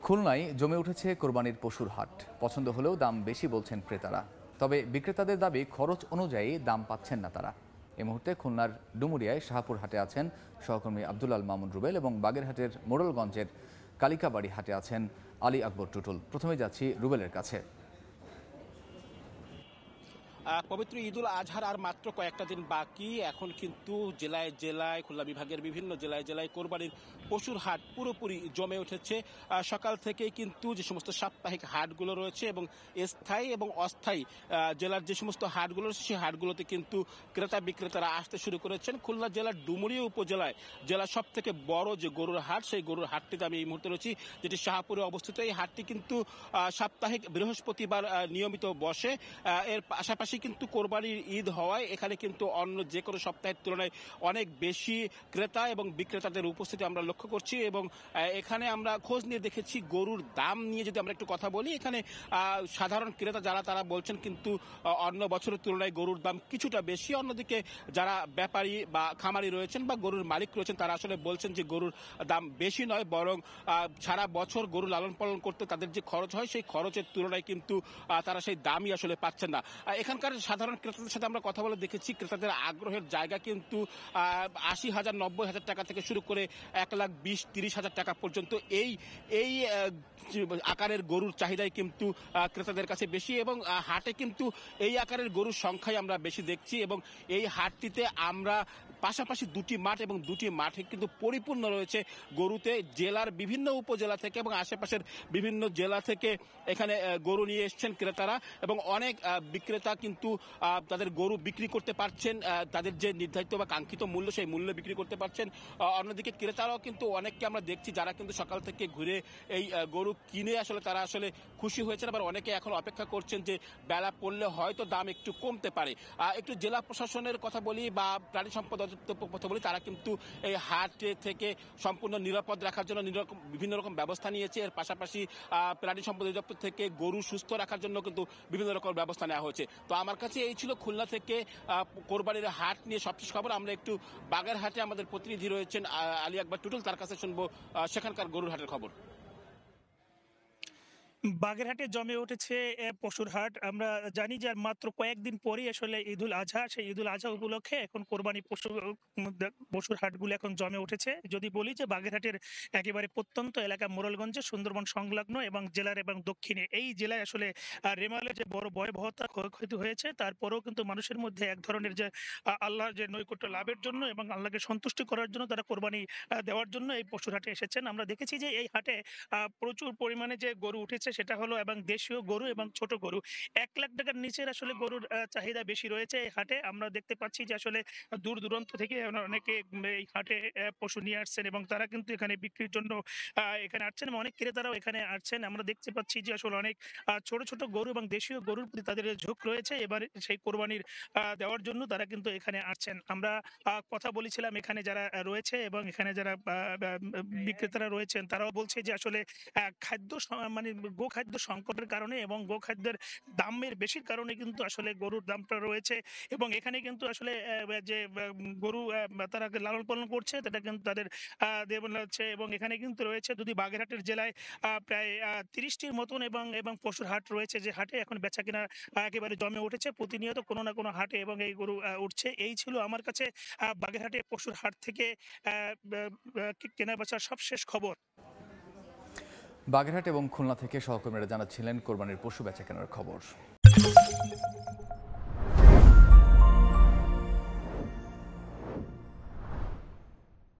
খুলনায় জমে উঠেছে কোরবানির পশুর হাট। পছন্দ হলেও দাম বেশি বলছেন ক্রেতারা। তবে বিক্রেতাদের দাবি খরচ অনুযায়ী দাম পাচ্ছেন না তারা। এই মুহূর্তে খুলনার ডুমুরিয়ায় শাহপুর হাটে আছেন সহকর্মী আব্দুল আল মামুন রুবেল এবং বাগেরহাটের মোড়লগঞ্জের কালিকাবাড়ি হাটে আছেন আলী আকবর টুটুল। প্রথমে যাচ্ছি রুবেলের কাছে। পবিত্র ঈদুল আজহার আর মাত্র কয়েকটা দিন বাকি। এখন কিন্তু জেলায় জেলায় খুলনা বিভাগের বিভিন্ন জেলায় জেলায় কোরবানির পশুর হাট পুরোপুরি জমে উঠেছে। সকাল থেকেই কিন্তু যে সমস্ত সাপ্তাহিক হাটগুলো রয়েছে এবং স্থায়ী এবং অস্থায়ী জেলার যে সমস্ত হাটগুলো রয়েছে সেই হাটগুলোতে কিন্তু ক্রেতা বিক্রেতারা আসতে শুরু করেছেন। খুলনা জেলার ডুমুরিয়া উপজেলায় জেলার সব থেকে বড় যে গরুর হাট, সেই গরুর হাটটিতে আমি এই মুহূর্তে রয়েছি, যেটি শাহপুরে অবস্থিত। এই হাটটি কিন্তু সাপ্তাহিক বৃহস্পতিবার নিয়মিত বসে। এর পাশাপাশি কিন্তু কোরবানির ঈদ হওয়ায় এখানে কিন্তু অন্য যে কোনো সপ্তাহের তুলনায় অনেক বেশি ক্রেতা এবং বিক্রেতাদের উপস্থিতি আমরা লক্ষ্য করছি। এবং এখানে আমরা খোঁজ নিয়ে দেখেছি গরুর দাম নিয়ে যদি আমরা একটু কথা বলি, এখানে সাধারণ ক্রেতা যারা তারা বলছেন কিন্তু অন্য বছরের তুলনায় গরুর দাম কিছুটা বেশি। অন্যদিকে যারা ব্যাপারী বা খামারি রয়েছেন বা গরুর মালিক রয়েছেন তারা আসলে বলছেন যে গরুর দাম বেশি নয়, বরং সারা বছর গরু লালন পালন করতে তাদের যে খরচ হয় সেই খরচের তুলনায় কিন্তু তারা সেই দামই আসলে পাচ্ছেন না। এখানকার সাধারণ ক্রেতাদের সাথে আমরা কথা বলে দেখেছি ক্রেতাদের আগ্রহের জায়গা কিন্তু ৮০,০০০ ৯০,০০০ টাকা থেকে শুরু করে ১,২০,০০০-৩০,০০০ টাকা পর্যন্ত এই আকারের গরুর চাহিদাই কিন্তু ক্রেতাদের কাছে বেশি। এবং হাটে কিন্তু এই আকারের গরুর সংখ্যাই আমরা বেশি দেখছি। এবং এই হাটটিতে আমরা পাশাপাশি দুটি মাঠ এবং দুটি মাঠে কিন্তু পরিপূর্ণ রয়েছে গরুতে। জেলার বিভিন্ন উপজেলা থেকে এবং আশেপাশের বিভিন্ন জেলা থেকে এখানে গরু নিয়ে এসছেন ক্রেতারা এবং অনেক বিক্রেতা কিন্তু তাদের গরু বিক্রি করতে পারছেন তাদের যে নির্ধারিত বা কাঙ্ক্ষিত মূল্য সেই মূল্যে বিক্রি করতে পারছেন। অন্যদিকে ক্রেতারাও কিন্তু অনেককে আমরা দেখছি যারা কিন্তু সকাল থেকে ঘুরে এই গরু কিনে আসলে তারা আসলে খুশি হয়েছেন। আবার অনেকে এখন অপেক্ষা করছেন যে বেলা পড়লে হয়তো দাম একটু কমতে পারে। একটু জেলা প্রশাসনের কথা বলি বা প্রাণী সম্পদ অধিদপ্তরের কথা বলি, তারা কিন্তু এই হাট থেকে সম্পূর্ণ নিরাপদ রাখার জন্য বিভিন্ন রকম ব্যবস্থা নিয়েছে। এর পাশাপাশি প্রাণী সম্পদ অধিদপ্তর থেকে গরু সুস্থ রাখার জন্য কিন্তু বিভিন্ন রকম ব্যবস্থা নেওয়া হয়েছে। তো আমার কাছে এই ছিল খুলনা থেকে কোরবানির হাট নিয়ে সবশেষ খবর। আমরা একটু বাগেরহাটে আমাদের প্রতিনিধি রয়েছেন আলী আকবর টুটুল, তার কাছে শুনবো সেখানকার গরুর হাটের খবর। বাগেরহাটে জমে উঠেছে পশুর হাট। আমরা জানি যে আর মাত্র কয়েকদিন পরেই আসলে ঈদুল আজহা, সেই ঈদুল আজহা উপলক্ষে এখন কোরবানি পশুর হাটগুলো এখন জমে উঠেছে। যদি বলি যে বাগেরহাটের একেবারে প্রত্যন্ত এলাকা মোড়লগঞ্জে সুন্দরবন সংলগ্ন এবং জেলার এবং দক্ষিণে এই জেলায় আসলে রেমালের যে বড় ভয়াবহতা ক্ষয়ক্ষতি হয়েছে, তারপরেও কিন্তু মানুষের মধ্যে এক ধরনের যে আল্লাহর যে নৈকট্য লাভের জন্য এবং আল্লাহকে সন্তুষ্টি করার জন্য তারা কোরবানি দেওয়ার জন্য এই পশুর হাটে এসেছেন। আমরা দেখেছি যে এই হাটে প্রচুর পরিমাণে যে গরু উঠেছে সেটা হলো এবং দেশীয় গরু এবং ছোট গরু। ১,০০,০০০ টাকার নিচের আসলে গরুর চাহিদা বেশি রয়েছে এই হাটে। আমরা দেখতে পাচ্ছি যে আসলে দূর দূরান্ত থেকে অনেকে এই হাটে পশু নিয়ে আসছেন এবং তারা কিন্তু এখানে বিক্রির জন্য এখানে আসছেন এবং অনেক ক্রেতারাও এখানে আসছেন। আমরা দেখতে পাচ্ছি যে আসলে অনেক ছোট ছোট গরু এবং দেশীয় গরুর প্রতি তাদের ঝোঁক রয়েছে। এবার সেই কোরবানির দেওয়ার জন্য তারা কিন্তু এখানে আসছেন। আমরা কথা বলেছিলাম এখানে যারা রয়েছে এবং এখানে যারা বিক্রেতারা রয়েছেন তারাও বলছে যে আসলে খাদ্য মানে গোখাদ্য সংকটের কারণে এবং গোখাদ্যের দামের বেশির কারণে কিন্তু আসলে গরুর দামটা রয়েছে। এবং এখানে কিন্তু আসলে যে গরু তারা লালন পালন করছে সেটা কিন্তু তাদের দেবন হচ্ছে। এবং এখানে কিন্তু রয়েছে যদি বাগেরহাটের জেলায় প্রায় ৩০টির মতন এবং পশুর হাট রয়েছে, যে হাটে এখন বেচা কেনা একেবারে জমে উঠেছে প্রতিনিয়ত কোনো না কোনো হাটে এবং এই গরু উঠছে। এই ছিল আমার কাছে বাগেরহাটে পশুর হাট থেকে কেনা বেচার সবশেষ খবর। বাগেরহাট এবং খুলনা থেকে সহকর্মীরা জানাচ্ছিলেন কোরবানির পশু বেচাকেনার খবর।